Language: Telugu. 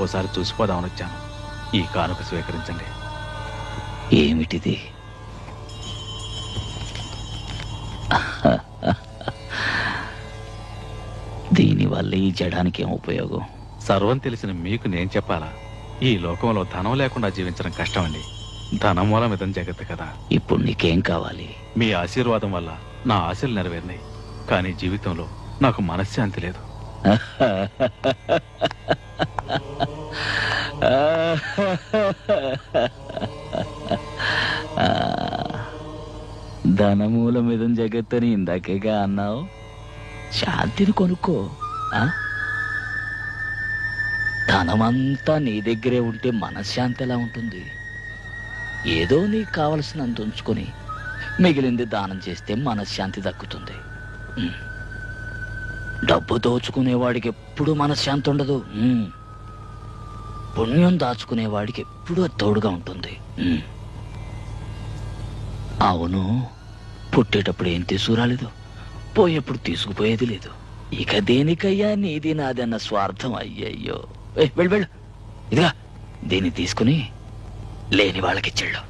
ఓసారి చూసిపోదామని వచ్చాను. ఈ కానుక స్వీకరించండి. ఏమిటిది? దీనివల్ల ఈ జడానికి ఏం ఉపయోగం? సర్వం తెలిసిన మీకు నేను చెప్పాలా? ఈ లోకంలో ధనం లేకుండా జీవించడం కష్టం అండి. ధనం మూలం ఇదం జగత్తు కదా. ఇప్పుడు నీకేం కావాలి? మీ ఆశీర్వాదం వల్ల నా ఆశలు నెరవేరినాయి. కానీ జీవితంలో నాకు మనశ్శాంతి లేదు. ధనమూలం ఇదం జగత్తని ఇందాకేగా అన్నావు. శాంతిని కొనుక్కో. ధనమంతా నీ దగ్గరే ఉంటే మనశ్శాంతి ఎలా ఉంటుంది? ఏదో నీకు కావలసినంత ఉంచుకొని మిగిలింది దానం చేస్తే మనశ్శాంతి దక్కుతుంది. డబ్బు దోచుకునేవాడికి ఎప్పుడు మనశ్శాంతి ఉండదు. పుణ్యం దాచుకునేవాడికి ఎప్పుడూ తోడుగా ఉంటుంది. అవును, పుట్టేటప్పుడు ఏం తీసుకురాలేదు, పోయేప్పుడు తీసుకుపోయేది లేదు. ఇక దేనికయ్యా నీది నాదన్న స్వార్థం? అయ్యయ్యో, వెళ్ళు వెళ్ళు. ఇదిగా దీన్ని తీసుకుని లేని వాళ్ళకిచ్చాడు.